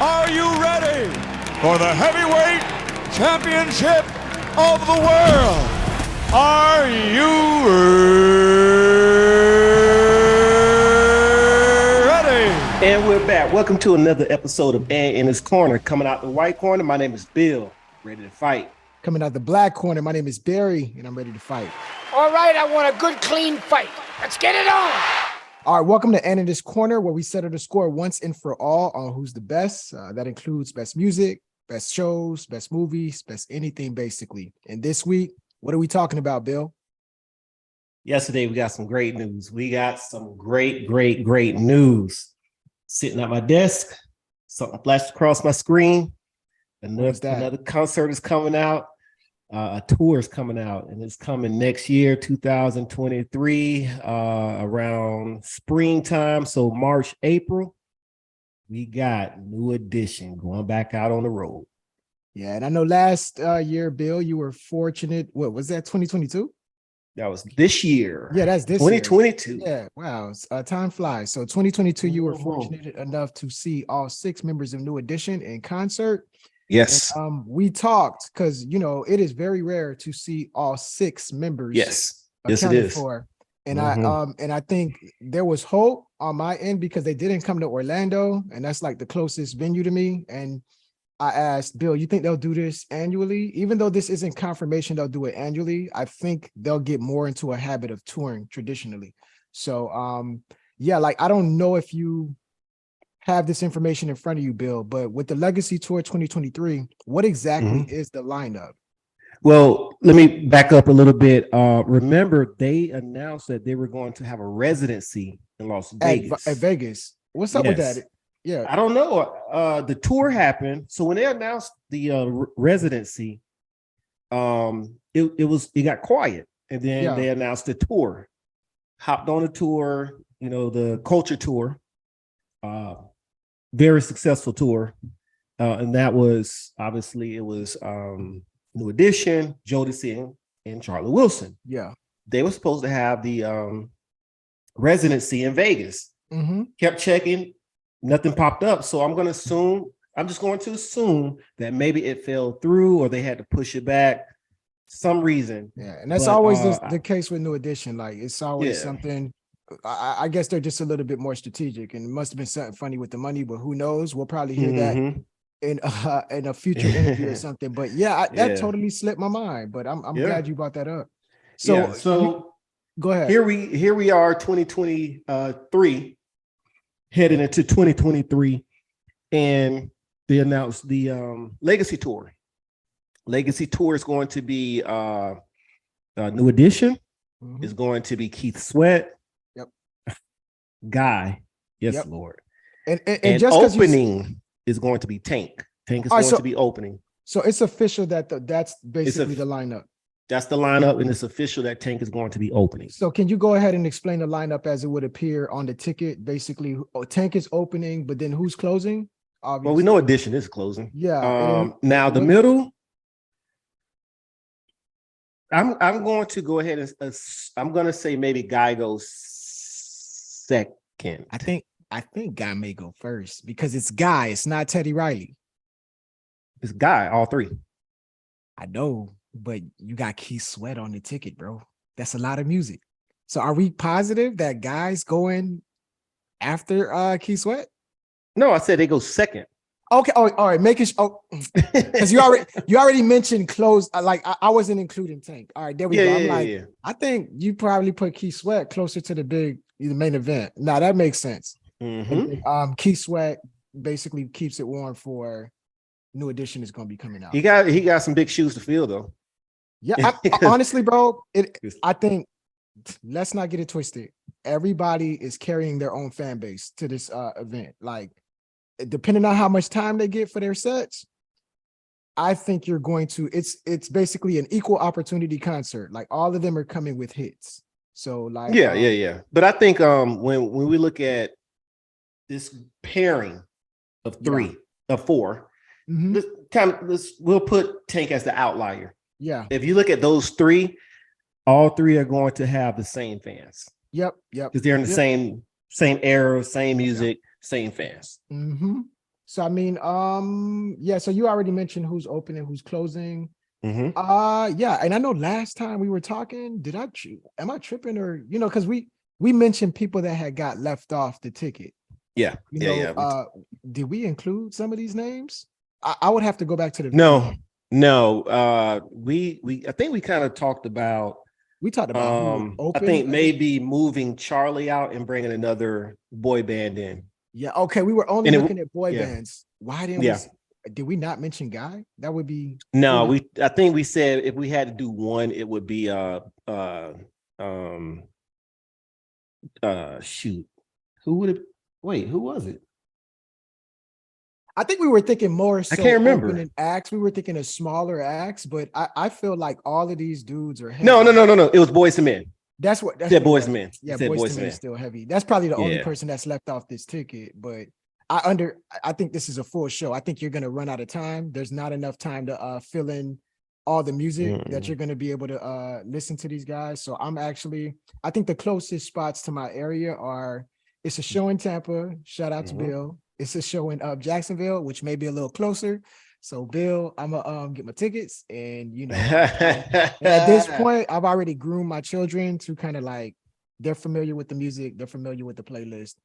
Are you ready for the heavyweight championship of the world? Are you ready? And we're back. Welcome to another episode of Ant in His Corner. Coming out the white corner, my name is Bill, ready to fight. Coming out the black corner, my name is Barry, and I'm ready to fight. All right, I want a good, clean fight. Let's get it on. All right, welcome to Ant in His Corner, where we settle the score once and for all on who's the best. That includes best music, best shows, best movies, best anything, basically. And this week, what are we talking about, Bill? Yesterday, we got some great news. We got some great news. Sitting at my desk, something flashed across my screen. Another concert is coming out. A tour is coming out, and it's coming next year, 2023, around springtime. So March, April, we got New Edition going back out on the road. Yeah, and I know last year, Bill, you were fortunate. What was that, 2022? That was this year. Yeah, that's this 2022. year. Yeah, wow. Time flies. So 2022, you were fortunate enough to see all 6 members of New Edition in concert. Yes. And, we talked because, you know, it is very rare to see all 6 members. Yes, it is. For. And I think there was hope on my end because they didn't come to Orlando, and that's like the closest venue to me. And I asked Bill, you think they'll do this annually? Even though this isn't confirmation they'll do it annually, I think they'll get more into a habit of touring traditionally. So yeah, like I don't know if you have this information in front of you, Bill, but with the Legacy Tour 2023, what exactly is the lineup? Well, let me back up a little bit. Remember, they announced that they were going to have a residency in Las Vegas. At Vegas. What's up with that? Yeah, I don't know. The tour happened. So when they announced the residency, it got quiet, and then they announced the tour. Hopped on the tour, the Culture Tour, very successful tour, and that was obviously it was New Edition, Jodeci, and Charlie Wilson. Yeah, they were supposed to have the residency in Vegas. Kept checking. Nothing popped up. So I'm just going to assume that maybe it fell through or they had to push it back some reason. Yeah. And that's always the case with New Edition. Like it's always something. I guess they're just a little bit more strategic, and it must have been something funny with the money, but who knows? We'll probably hear that in a future interview or something. But that totally slipped my mind. But I'm glad you brought that up. So go ahead. Here we are, 2023. Heading into 2023, and they announced the Legacy Tour. Legacy Tour is going to be New Edition. Is going to be Keith Sweat. Yep. Guy. Yes, Lord. And just opening is going to be Tank. Tank is going to be opening. So it's official that's basically the lineup. That's the lineup, and it's official that Tank is going to be opening. So can you go ahead and explain the lineup as it would appear on the ticket? Basically, Tank is opening, but then who's closing? Obviously. Well, we know Edition is closing. Yeah. Now the middle, I'm going to go ahead and I'm going to say maybe Guy goes second. I think Guy may go first because it's Guy. It's not Teddy Riley. It's Guy. All 3. I know. But you got Keith Sweat on the ticket, bro. That's a lot of music. So are we positive that Guy's going after Keith Sweat? No, I said they go second. Okay. Oh, all right. Making sure. Because you already mentioned close. I wasn't including Tank. All right, there we go. I think you probably put Keith Sweat closer to the main event. Now that makes sense. Keith Sweat basically keeps it warm for New Edition is going to be coming out. He got some big shoes to fill though. Yeah, honestly, bro, I think let's not get it twisted. Everybody is carrying their own fan base to this event. Like, depending on how much time they get for their sets, I think you're going to. It's basically an equal opportunity concert. Like all of them are coming with hits. So like, yeah. But I think when we look at this pairing of 4, we'll put Tank as the outlier. Yeah. If you look at those 3, all 3 are going to have the same fans. Yep. Because they're in the same era, same music, same fans. So I mean, yeah. So you already mentioned who's opening, who's closing. Mhm. Yeah, and I know last time we were talking, am I tripping or because we mentioned people that had got left off the ticket. Yeah, yeah. Did we include some of these names? I would have to go back to the video. No, no. We I think we kind of talked about. We talked about who was I open. think maybe moving Charlie out and bringing another boy band in. Yeah, okay. We were only And looking at boy yeah. bands. Why didn't Yeah. did we not mention Guy? That would be No, foolish. I think we said if we had to do one, it would be shoot. Who would it wait, who was it? I think we were thinking more so can't remember. opening acts. We were thinking of smaller acts, but I feel like all of these dudes are heavy. No. It was Boys and Men. That's what Boys and Men. Yeah, Boys Boys and Men is still heavy. That's probably the only Yeah. person that's left off this ticket. But I think this is a full show. I think you're gonna run out of time. There's not enough time to fill in all the music that you're gonna be able to listen to these guys. So I think the closest spots to my area it's a show in Tampa. Shout out to Bill. It's a show in Jacksonville, which may be a little closer. So Bill, I'm gonna get my tickets, and and at this point, I've already groomed my children to kind of like they're familiar with the music, they're familiar with the playlist.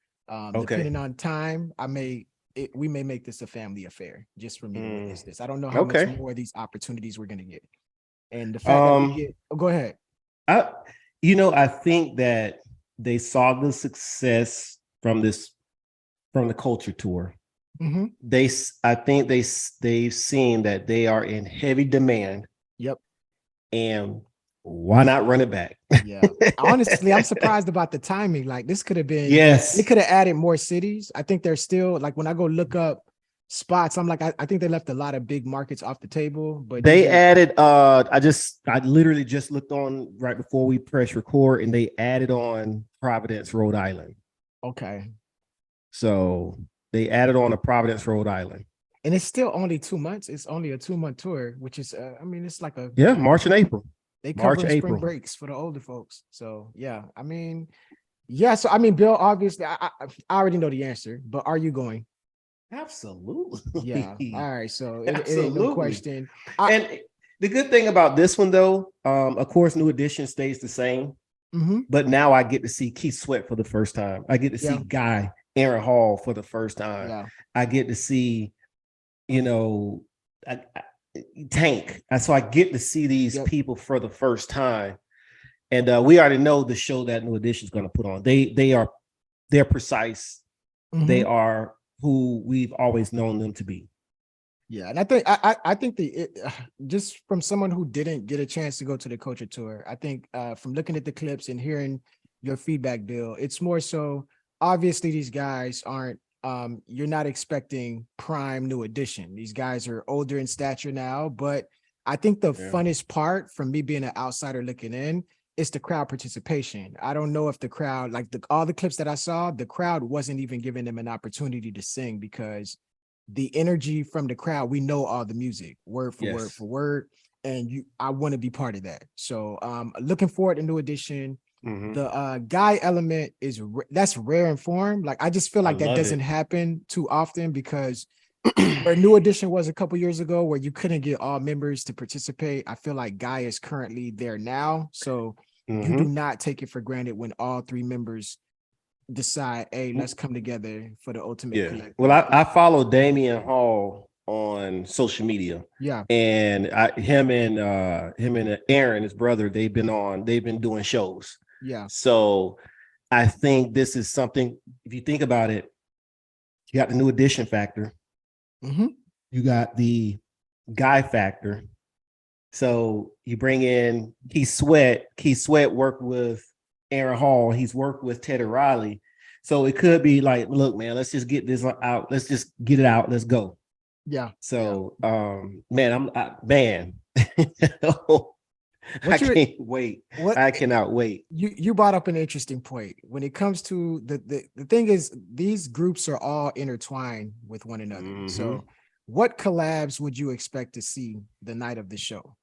Depending on time, we may make this a family affair just for me to witness this. I don't know how much more of these opportunities we're gonna get, and the fact that we get. Oh, go ahead. I think that they saw the success from the culture tour. Mhm. I think they've seen that they are in heavy demand. Yep. And why not run it back? Yeah. Honestly, I'm surprised about the timing. Like this could have been. Yes. They could have added more cities. I think they're still like when I go look up spots, I'm like, I think they left a lot of big markets off the table. But they added. I literally just looked on right before we press record, and they added on Providence, Rhode Island. Okay. So they added on a Providence, Rhode Island. And it's still only 2 months. It's only a 2-month tour, which is, it's like March and April. They cover spring breaks for the older folks. So, yeah, Bill, obviously, I already know the answer, but are you going? Absolutely. Yeah. All right. So it ain't no question. And the good thing about this one, though, of course, New Edition stays the same. Mm-hmm. But now I get to see Keith Sweat for the first time. I get to see Guy, Aaron Hall for the first time. Yeah. I get to see, Tank. And so I get to see these people for the first time. And we already know the show that New Edition is going to put on. They're precise. Mm-hmm. They are who we've always known them to be. Yeah, and I think just from someone who didn't get a chance to go to the Culture Tour, I think from looking at the clips and hearing your feedback, Bill, it's more so obviously these guys aren't. You're not expecting prime New Edition. These guys are older in stature now, but I think the funnest part from me being an outsider looking in is the crowd participation. I don't know if the crowd, like all the clips that I saw, the crowd wasn't even giving them an opportunity to sing because the energy from the crowd, we know all the music, word for word for word, and I want to be part of that. So looking forward to New Edition. Mm-hmm. The Guy element that's rare in form. Like I just feel like that doesn't happen too often because where New Edition was a couple years ago, where you couldn't get all members to participate, I feel like Guy is currently there now. So you do not take it for granted when all 3 members decide, hey, let's come together for the ultimate collective. Well, I follow Damian Hall on social media. Yeah. And him and Aaron, his brother, they've been doing shows. Yeah. So I think this is something, if you think about it, you got the New Edition factor. Mm-hmm. You got the Guy factor. So you bring in Keith Sweat. Keith Sweat worked with Aaron Hall. He's worked with Teddy Riley. So it could be like, look, man, let's just get this out. Let's just get it out. Let's go. Yeah. So, man, I can't wait. I cannot wait. You brought up an interesting point. When it comes to the thing is, these groups are all intertwined with one another. Mm-hmm. So what collabs would you expect to see the night of the show?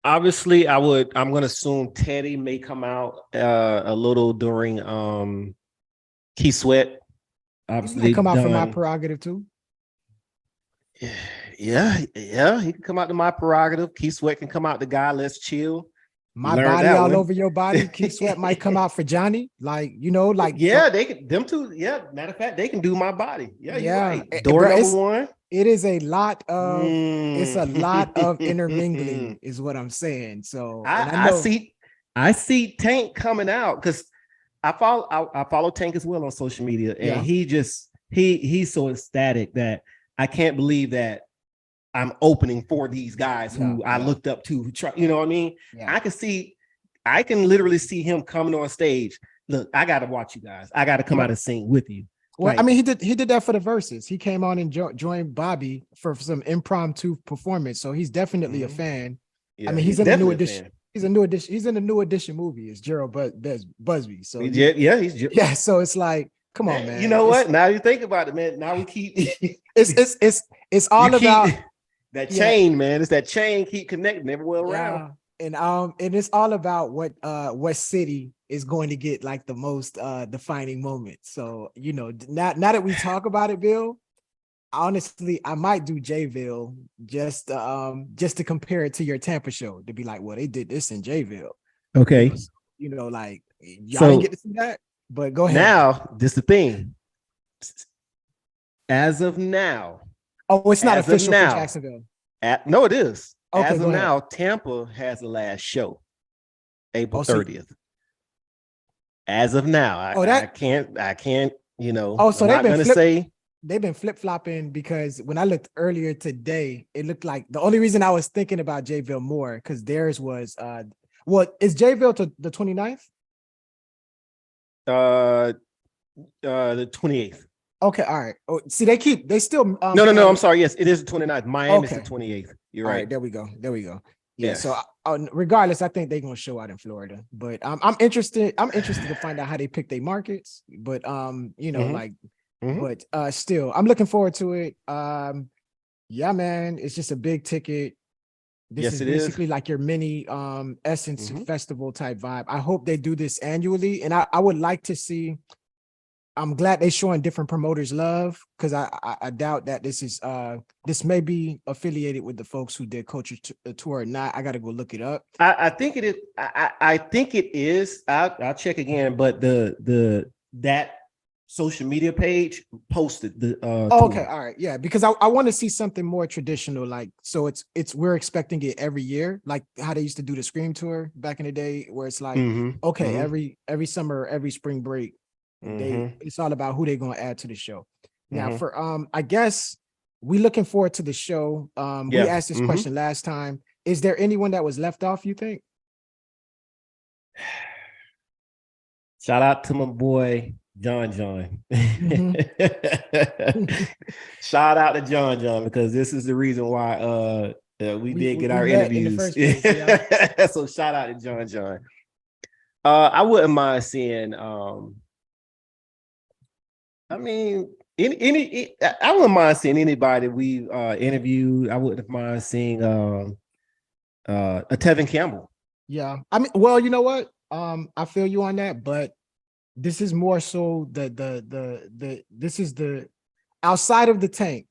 Obviously, I'm gonna assume Teddy may come out a little during Keith Sweat. He Obviously, might come they've out for my done. prerogative too. Yeah, he can come out to my prerogative. Keith Sweat can come out the guy. Let's chill. You My learned body that all one. over your body. Keith Sweat might come out for Johnny. Like, you know, like Yeah, they can. Them two. Yeah, matter of fact, they can do my body. Yeah, you're yeah. right. Door Bro, number one. it is a lot of it's a lot of Mm. intermingling, is what I'm saying. So, and I I know, see. I see Tank coming out because I follow Tank as well on social media, and yeah, he's so ecstatic that I can't believe that I'm opening for these guys yeah, who I yeah, looked up to. You know what I mean? yeah. I can literally see him coming on stage. Look, I got to watch you guys. I got to come Yep. out and sing with you. Well, I mean, he did that for the verses. He came on and joined Bobby for some impromptu performance. So he's definitely a fan. Yeah, I mean, he's in the new edition. He's a new edition. He's in the new edition movie. It's Gerald Busby. So yeah. So it's like, come on, man. You know what? Now you think about it, man. Now we keep it's all about that chain, man. It's that chain keep connecting everywhere around. And it's all about what city is going to get like the most defining moment. So, you know, now that we talk about it, Bill, honestly, I might do Jayville just to compare it to your Tampa show, to be like, well, they did this in Jayville. Okay. You know, like y'all didn't get to see that, but go ahead. Now, this is the thing. As of now. Oh, it's not official for Jacksonville. No, it is. Okay, as of now, Tampa has the last show, April 30th. As of now, I can't, you know. Oh, so they've been flip-flopping, because when I looked earlier today, it looked like the only reason I was thinking about Jayville more because theirs was is Jayville to the 29th? The 28th. Okay, all right. Oh, see, they still no, I'm sorry. Yes, it is the 29th. Miami is the 28th. You're right. There we go. Yeah. Yes. So regardless, I think they're gonna show out in Florida. But I'm interested to find out how they pick their markets. But you know, but still, I'm looking forward to it. Yeah, man, it's just a big ticket. This is basically like your mini Essence Festival type vibe. I hope they do this annually, and I would like to see. I'm glad they're showing different promoters love, because I doubt that this may be affiliated with the folks who did Culture Tour or not. I got to go look it up. I think it is. I think it is. I'll check again, but that social media page posted the okay, all right, yeah, because I want to see something more traditional, like, so it's we're expecting it every year, like how they used to do the Scream Tour back in the day, where it's like every summer, every spring break, it's all about who they're going to add to the show. Now for I guess we looking forward to the show. We asked this question last time. Is there anyone that was left off, you think? Shout out to my boy John. Shout out to John, because this is the reason why we did get our interviews. Place, so shout out to John. I wouldn't mind seeing I mean, I wouldn't mind seeing anybody we interviewed. I wouldn't mind seeing a Tevin Campbell. Yeah, I mean, well, you know what? I feel you on that, but this is more so this is the outside of the Tank.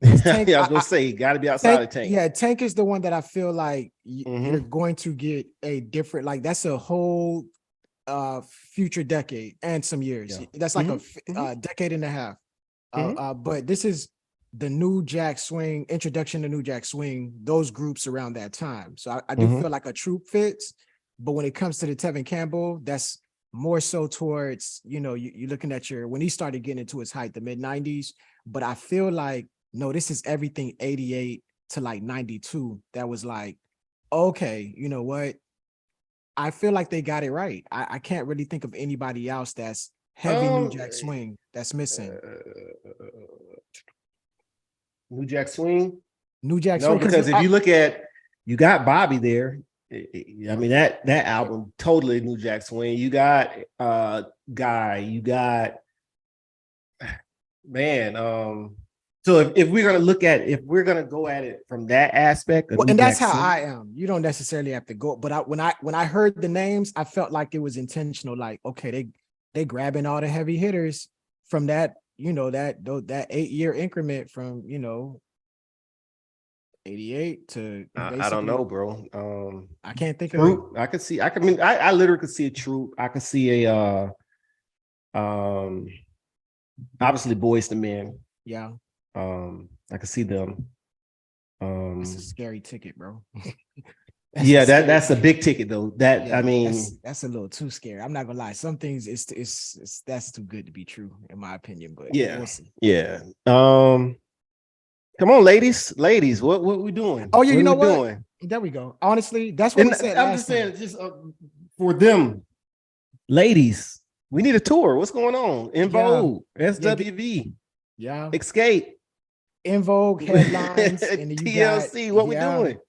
Tank I was gonna say, got to be outside Tank, of Tank. Yeah, Tank is the one that I feel like you're going to get a different, like, that's a whole future decade and some years. That's like a decade and a half. But this is the New Jack Swing, introduction to New Jack Swing, those groups around that time. So I do feel like a troop fits, but when it comes to the Tevin Campbell, that's more so towards, you know, you're looking at when he started getting into his height, the mid-90s. But I feel like, no, this is everything 88 to like 92. That was like, okay, you know what? I feel like they got it right. I can't really think of anybody else that's heavy New Jack Swing that's missing. New Jack Swing? New Jack Swing. Because if you look at, you got Bobby there. I mean, that album, totally New Jack Swing. You got Guy, you got, man, So if we're gonna if we're gonna go at it from that aspect, well, and that's how I am. You don't necessarily have to go, but when I heard the names, I felt like it was intentional. Like, okay, they grabbing all the heavy hitters from that, that 8-year increment from 88 to I don't know, bro. I can't think of it. I could see. I literally could see a Troop. I could see a obviously Boys to Men. Yeah. I could see them. It's a scary ticket, bro. That's a big ticket though. I mean, that's a little too scary. I'm not gonna lie. Some things it's that's too good to be true, in my opinion. But we'll see. Yeah. Come on, ladies, what we doing? Oh yeah, you know what? Doing? There we go. Honestly, that's what we said. I'm just saying, just for them, ladies, we need a tour. What's going on? In Vogue, SWV, Escape, In Vogue headlines, and TLC. What we doing?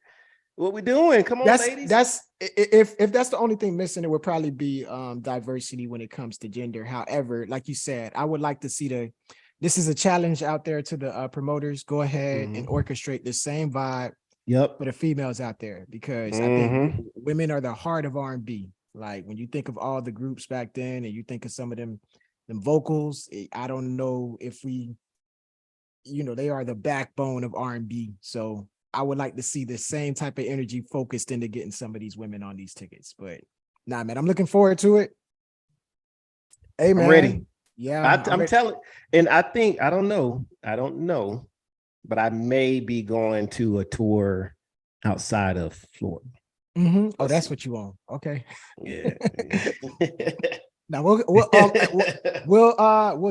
What we doing? Come on, ladies. That's if that's the only thing missing, it would probably be diversity when it comes to gender. However, like you said, I would like to see this is a challenge out there to the promoters. Go ahead and orchestrate the same vibe for the females out there, because I think women are the heart of R&B. Like when you think of all the groups back then and you think of some of them vocals, I don't know if they are the backbone of R&B. So I would like to see the same type of energy focused into getting some of these women on these tickets. But nah, man, I'm looking forward to it. Hey, man. I'm ready. Yeah. I'm telling, and I think, I don't know, but I may be going to a tour outside of Florida. Oh, that's what you want. Okay. Yeah. Now we'll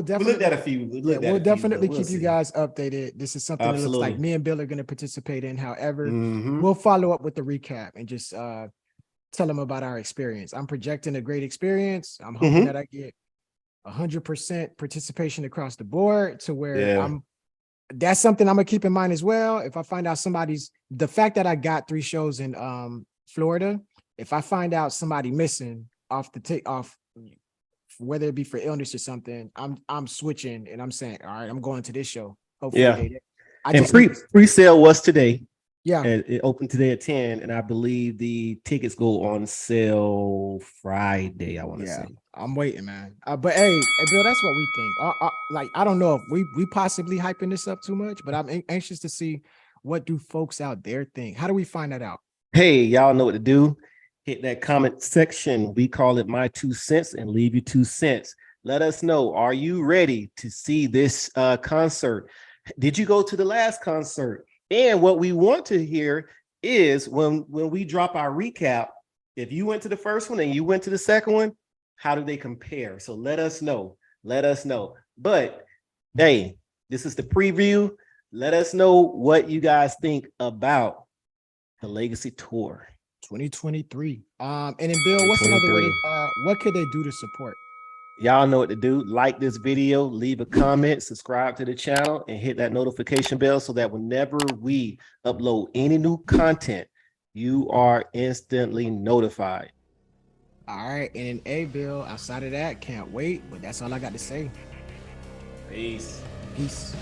definitely look at a few. We'll definitely keep you guys updated. This is something that looks like me and Bill are going to participate in. However, we'll follow up with the recap and just tell them about our experience. I'm projecting a great experience. I'm hoping that I get 100% participation across the board to where that's something I'm gonna keep in mind as well. If I find out the fact that I got 3 shows in Florida, if I find out somebody missing off whether it be for illness or something, I'm switching and I'm saying, all right, I'm going to this show. Hopefully pre-sale was today. Yeah, it opened today at 10, and I believe the tickets go on sale Friday. I want to say. I'm waiting, man. But hey, Bill, that's what we think. I don't know if we possibly hyping this up too much, but I'm anxious to see what do folks out there think. How do we find that out? Hey, y'all know what to do. Hit that comment section. We call it My 2 Cents, and leave your 2 cents. Let us know. Are you ready to see this concert? Did you go to the last concert? And what we want to hear is when we drop our recap, if you went to the first one and you went to the second one, how do they compare? So let us know. But hey, this is the preview. Let us know what you guys think about the Legacy Tour 2023. And then Bill, what's another way? What could they do to support? Y'all know what to do. Like this video, leave a comment, subscribe to the channel, and hit that notification bell so that whenever we upload any new content, you are instantly notified. All right. And hey, Bill, outside of that, can't wait. But that's all I got to say. Peace. Peace.